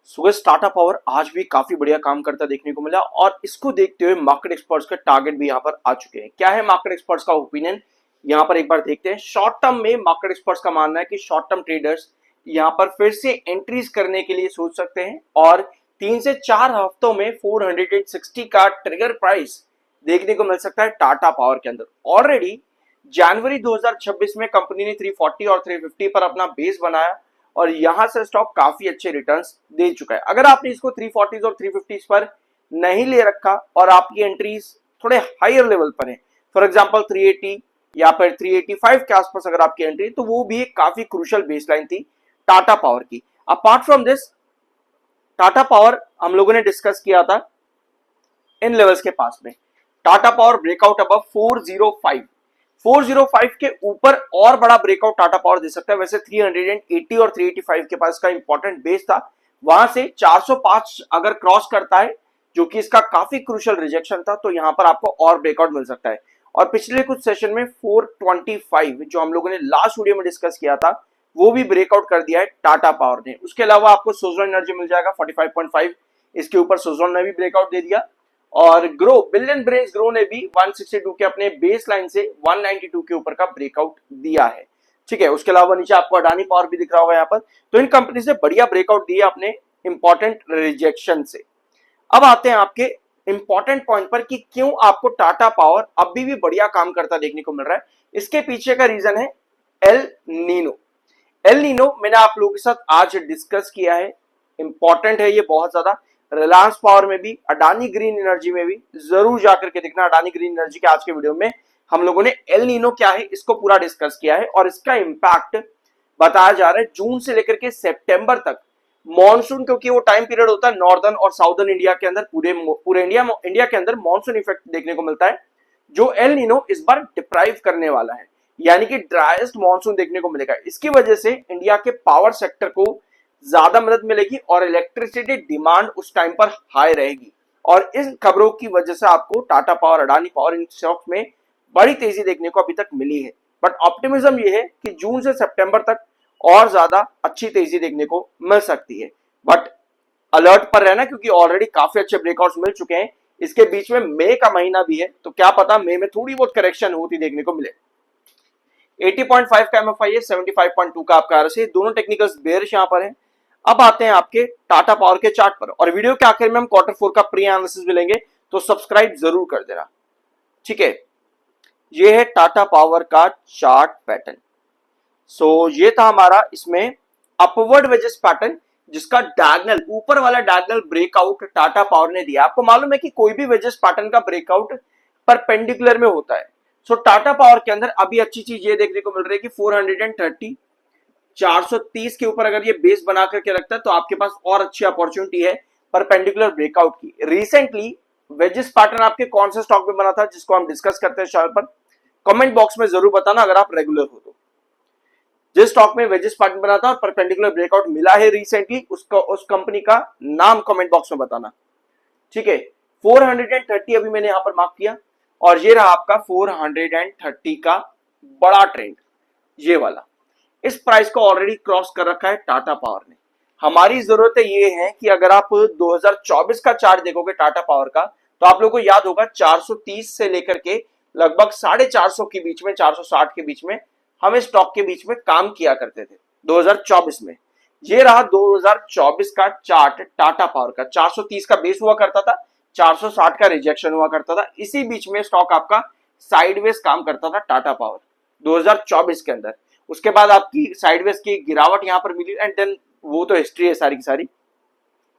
सुगेश Tata power आज भी काफी बढ़िया काम करता देखने को मिला और इसको देखते हुए मार्केट एक्सपर्ट्स के टारगेट भी यहाँ पर आ चुके हैं। क्या है मार्केट एक्सपर्ट्स का ओपिनियन, यहाँ पर एक बार देखते हैं। शॉर्ट टर्म में मार्केट एक्सपर्ट्स का मानना है कि शॉर्ट टर्म ट्रेडर्स यहाँ पर फिर से एंट्रीज करने के लिए सोच सकते हैं और 3 से 4 हफ्तों में 460 का ट्रिगर प्राइस देखने को मिल सकता है टाटा पावर के अंदर। ऑलरेडी जनवरी 2026 में कंपनी ने 340 और 350 पर अपना बेस बनाया और यहां से स्टॉक काफी अच्छे रिटर्न्स दे चुका है। अगर आपने इसको 340 और 350 पर नहीं ले रखा और आपकी एंट्रीज थोड़े हायर लेवल पर है, फॉर एग्जांपल 380 या फिर 385 के आसपास अगर आपकी एंट्री, तो वो भी एक काफी क्रूशियल बेसलाइन थी टाटा पावर की। Apart from this, Tata power हम लोगों ने डिस्कस किया था इन लेवल्स के पास में। टाटा पावर ब्रेकआउट अब 405 के ऊपर और बड़ा ब्रेकआउट टाटा पावर दे सकता है। वैसे 380 और 385 के पास का इंपॉर्टेंट बेस था, वहां से 405 अगर क्रॉस करता है, जो कि इसका काफी क्रूशियल रिजेक्शन था, तो यहां पर आपको और ब्रेकआउट मिल सकता है। और पिछले कुछ सेशन में 425 जो हम लोगों ने लास्ट वीडियो में डिस्कस किया था, वो भी ब्रेकआउट कर दिया है टाटा पावर ने। उसके अलावा आपको सुज़लोन एनर्जी मिल जाएगा 45.5, इसके ऊपर सुज़लोन ने भी ब्रेकआउट दे दिया। और ग्रो बिलियन ब्रेन्स ग्रो ने भी 162 के अपने बेस लाइन से 192 के ऊपर का ब्रेकआउट दिया है। ठीक है, उसके अलावा नीचे आपको अडानी पावर भी दिख रहा होगा यहाँ पर। तो इन कंपनी से बढ़िया ब्रेकआउट दिए अपने इंपॉर्टेंट रिजेक्शन से। अब आते हैं आपके इंपॉर्टेंट पॉइंट पर कि क्यों आपको टाटा पावर अभी भी बढ़िया काम करता देखने को मिल रहा है। इसके पीछे का रीजन है एल नीनो। एल नीनो मैंने आप लोगों के साथ आज डिस्कस किया है, इंपॉर्टेंट है ये बहुत ज्यादा। रिलायंस पावर में भी, अडानी ग्रीन एनर्जी में भी जरूर जाकर के देखना। अडानी ग्रीन एनर्जी के आज के वीडियो में हम लोगों ने एल नीनो क्या है इसको पूरा डिस्कस किया है और इसका इंपैक्ट बताया जा रहा है जून से लेकर के सितंबर तक। मॉनसून, क्योंकि वो टाइम पीरियड होता है नॉर्दर्न और साउदर्न इंडिया के अंदर, पूरे इंडिया के अंदर मॉनसून इफेक्ट देखने को मिलता है, जो एल नीनो इस बार डिप्राइव करने वाला है, यानी कि ड्राइएस्ट मॉनसून देखने को मिलेगा। इसकी वजह से इंडिया के पावर सेक्टर को ज्यादा मदद मिलेगी और इलेक्ट्रिसिटी डिमांड उस टाइम पर हाई रहेगी। और इन खबरों की वजह से आपको टाटा पावर, अडानी पावर, इन स्टॉक्स में बड़ी तेजी देखने को अभी तक मिली है। बट ऑप्टिमिज्म ये है कि जून से सितंबर तक और ज्यादा अच्छी तेजी देखने को मिल सकती है। बट अलर्ट पर रहना, क्योंकि ऑलरेडी काफी अच्छे ब्रेकआउट्स मिल चुके हैं। इसके बीच में मई का महीना भी है, तो क्या पता मई में थोड़ी बहुत करेक्शन होती देखने को मिले। 80.5 का एमएफआई है, 75.2 का आपका आरएसआई, दोनों टेक्निकल्स बेयरिश यहां पर है। अब आते हैं आपके टाटा पावर के चार्ट पर, और वीडियो के आखिर में हम Q4 का प्री एनालिसिस भी लेंगे, तो सब्सक्राइब जरूर कर देना। ठीक है, ये है टाटा पावर का चार्ट पैटर्न। सो ये था हमारा इसमें अपवर्ड वेजेस पैटर्न, जिसका डायगोनल, ऊपर वाला डायगोनल ब्रेकआउट टाटा पावर ने दिया। आपको मालूम है कि कोई भी वेजेस पैटर्न का ब्रेकआउट परपेंडिकुलर में होता है। सो टाटा पावर के अंदर अभी अच्छी चीज ये देखने को मिल रही है कि 430 430 के ऊपर अगर ये बेस बना करके रखता है, तो आपके पास और अच्छी अपॉर्चुनिटी है परपेंडिकुलर ब्रेकआउट की। रिसेंटली वेजेस पैटर्न आपके कौन से स्टॉक में बना था जिसको हम डिस्कस करते हैं शायद पर, कमेंट बॉक्स में जरूर बताना अगर आप रेगुलर हो तो। जिस स्टॉक में वेजेस पैटर्न बना था और परपेंडिकुलर ब्रेकआउट मिला है रिसेंटली, उसका, उस कंपनी का नाम कमेंट बॉक्स में बताना। ठीक है, 430 अभी मैंने यहां पर मार्क किया, और ये रहा आपका 430 का बड़ा ट्रेंड, ये वाला। इस प्राइस को ऑलरेडी क्रॉस कर रखा है टाटा पावर ने। हमारी जरूरत ये है कि अगर आप 2024 का चार्ट देखोगे टाटा पावर का, तो आप लोगों को याद होगा 430 से लेकर के लगभग 450 के बीच में, 460 के बीच में हम इस स्टॉक के बीच में काम किया करते थे 2024 में। ये रहा 2024 का चार्ट टाटा पावर का। 430 का बेस हुआ करता था, 460 का रिजेक्शन हुआ करता था, इसी बीच में स्टॉक आपका साइडवेज काम करता था टाटा पावर 2024 के अंदर। उसके बाद आपकी साइडवेज की गिरावट यहां पर मिली, एंड देन वो तो हिस्ट्री है सारी की सारी।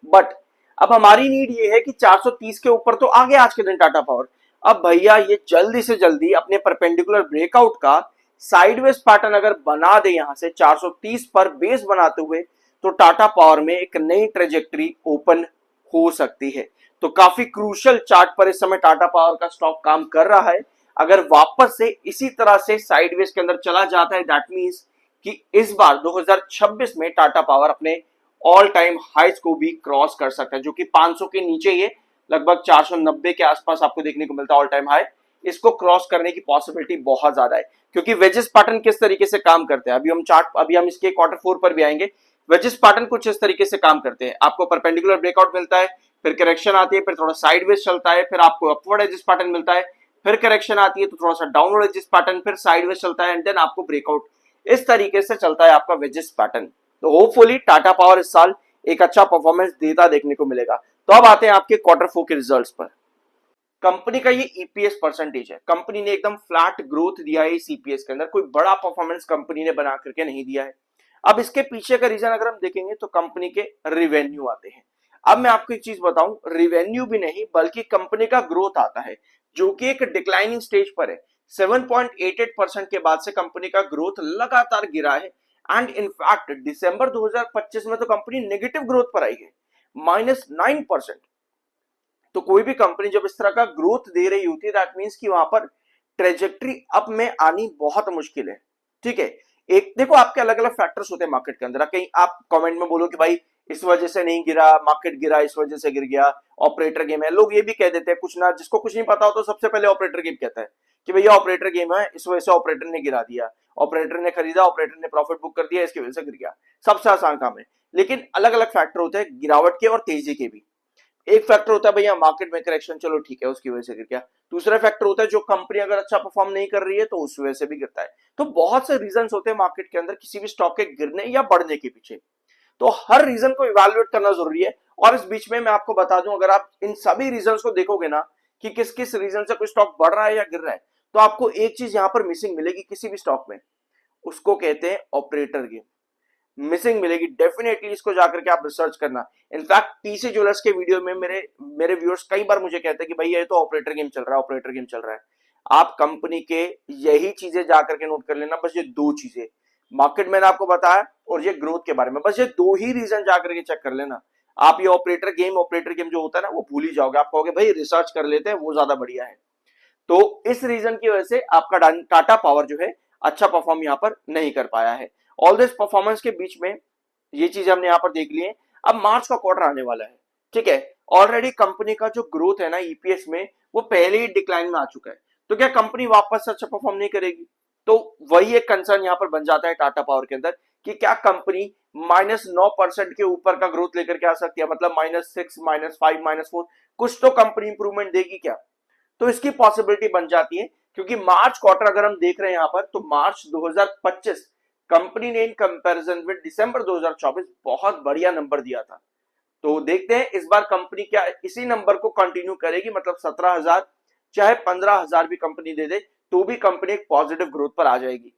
बट अब हमारी नीड ये है कि 430 के ऊपर तो आ गया आज के दिन टाटा पावर। अब भैया ये जल्दी से जल्दी अपने परपेंडिकुलर ब्रेकआउट का साइडवेज पैटर्न अगर बना दे यहां से 430 पर बेस बनाते हुए, तो टाटा पावर में एक नई ट्रेजेक्टरी ओपन हो सकती है। तो काफी क्रूशियल चार्ट पर इस समय टाटा पावर का स्टॉक काम कर रहा है। अगर वापस से इसी तरह से साइडवेज के अंदर चला जाता है, दैट मींस कि इस बार 2026 में टाटा पावर अपने ऑल टाइम हाइज को भी क्रॉस कर सकता है, जो कि 500 के नीचे ही है, लगभग 490 के आसपास आपको देखने को मिलता है ऑल टाइम हाई। इसको क्रॉस करने की पॉसिबिलिटी बहुत ज्यादा है, क्योंकि वेजेस पैटर्न किस तरीके से काम करते हैं, अभी हम इसके Q4 पर भी आएंगे। वेजेस पैटर्न कुछ इस तरीके से काम करते हैं, आपको परपेंडिकुलर ब्रेकआउट मिलता है, फिर करेक्शन आती है, फिर थोड़ा साइडवेज चलता है, फिर आपको अपवर्ड एजिस पैटर्न मिलता है, फिर करेक्शन आती है तो थोड़ा सा डाउनवर्ड एजिस पैटर्न, फिर साइडवेज चलता है एंड देन आपको ब्रेकआउट। इस तरीके से चलता है आपका वेजेस पैटर्न। तो होपफुली टाटा पावर इस साल एक अच्छा परफॉर्मेंस देता देखने को मिलेगा। तो अब आते हैं आपके क्वार्टर 4 के रिजल्ट्स पर। कंपनी का ये ईपीएस परसेंटेज है, कंपनी ने एकदम फ्लैट ग्रोथ दिया है इस ईपीएस के अंदर, कोई बड़ा परफॉर्मेंस कंपनी ने बना करके नहीं दिया है। अब इसके पीछे का रीजन अगर हम देखेंगे तो कंपनी के रेवेन्यू आते हैं। अब मैं आपको एक चीज बताऊं, रेवेन्यू भी नहीं बल्कि कंपनी का ग्रोथ आता है जो कि एक डिक्लाइनिंग स्टेज पर है। 7.88% के बाद से कंपनी का ग्रोथ लगातार गिरा है एंड इनफैक्ट दिसंबर 2025 में तो कंपनी नेगेटिव ग्रोथ पर आई है, -9%। तो कोई भी कंपनी जब इस तरह का ग्रोथ दे रही होती है दैट मींस कि वहां पर ट्रेजेक्टरी अप में आनी बहुत मुश्किल है। ठीक है, एक देखो आपके अलग अलग फैक्टर्स होते हैं मार्केट के अंदर, कहीं आप कमेंट में बोलो कि भाई इस वजह से नहीं गिरा, मार्केट गिरा इस वजह से गिर गया, ऑपरेटर गेम है, लोग ये भी कह देते हैं, कुछ ना जिसको कुछ नहीं पता हो तो सबसे पहले ऑपरेटर गेम कहता है कि भैया ऑपरेटर गेम है, इस वजह से ऑपरेटर ने गिरा दिया, ऑपरेटर ने खरीदा, ऑपरेटर ने प्रॉफिट बुक कर दिया, इसकी वजह से गिर गया। सबसे आसान काम है, लेकिन अलग अलग फैक्टर होते हैं गिरावट के और तेजी के भी। एक फैक्टर होता है भैया मार्केट में करेक्शन, चलो ठीक है उसकी वजह से गिर गया। दूसरा फैक्टर होता है जो कंपनी अगर अच्छा परफॉर्म नहीं कर रही है तो उस वजह से भी गिरता है। तो बहुत से रीजंस होते हैं मार्केट के अंदर किसी भी स्टॉक के गिरने या बढ़ने के पीछे, तो हर रीजन को इवैल्यूएट करना जरूरी है। और इस बीच में मैं आपको बता दूं, अगर आप इन सभी रीजंस को देखोगे ना कि किस किस रीजन से कोई स्टॉक बढ़ रहा है या गिर रहा है, तो आपको एक चीज यहां पर मिसिंग मिलेगी किसी भी स्टॉक में, उसको कहते हैं ऑपरेटर गेम, मिसिंग मिलेगी डेफिनेटली। इसको जाकर के आप रिसर्च करना। इनफैक्ट पीसी ज्वेलर्स के वीडियो में मेरे व्यूअर्स कई बार मुझे कहते हैं कि भाई ये तो ऑपरेटर गेम चल रहा है, ऑपरेटर गेम चल रहा है। आप कंपनी के यही चीजें जाकर के नोट कर लेना, बस ये दो चीजें, मार्केट मैंने आपको बताया और ये ग्रोथ के बारे में, बस ये दो ही रीजन जाकर के चेक कर लेना। आप ये ऑपरेटर गेम जो होता है ना वो भूल ही जाओगे, आप कहोगे भाई रिसर्च कर लेते हैं वो ज्यादा बढ़िया है। तो इस रीजन की वजह से आपका टाटा पावर जो है अच्छा परफॉर्म यहां पर नहीं कर पाया है। ऑल दिस परफॉर्मेंस के बीच में ये चीज हमने यहां पर देख ली है। अब मार्च का क्वार्टर आने वाला है, ठीक है, ऑलरेडी कंपनी का जो ग्रोथ है ना ईपीएस में वो पहले ही डिक्लाइन में आ चुका है, तो क्या कंपनी वापस से अच्छा परफॉर्म नहीं करेगी? तो वही एक कंसर्न यहां पर बन जाता है टाटा पावर के अंदर कि क्या कंपनी -9% के ऊपर का ग्रोथ लेकर के आ सकती है, मतलब -6, -5, -4, कुछ तो कंपनी इंप्रूवमेंट देगी क्या? तो इसकी पॉसिबिलिटी बन जाती है, क्योंकि मार्च क्वार्टर अगर हम देख रहे हैं यहां पर तो मार्च 2025 कंपनी ने इन कंपैरिजन विद दिसंबर 2024 बहुत बढ़िया नंबर दिया था। तो देखते हैं इस बार कंपनी क्या इसी नंबर को कंटिन्यू करेगी, मतलब 17,000 चाहे 15,000 भी कंपनी दे दे तो भी कंपनी एक पॉजिटिव ग्रोथ पर आ जाएगी।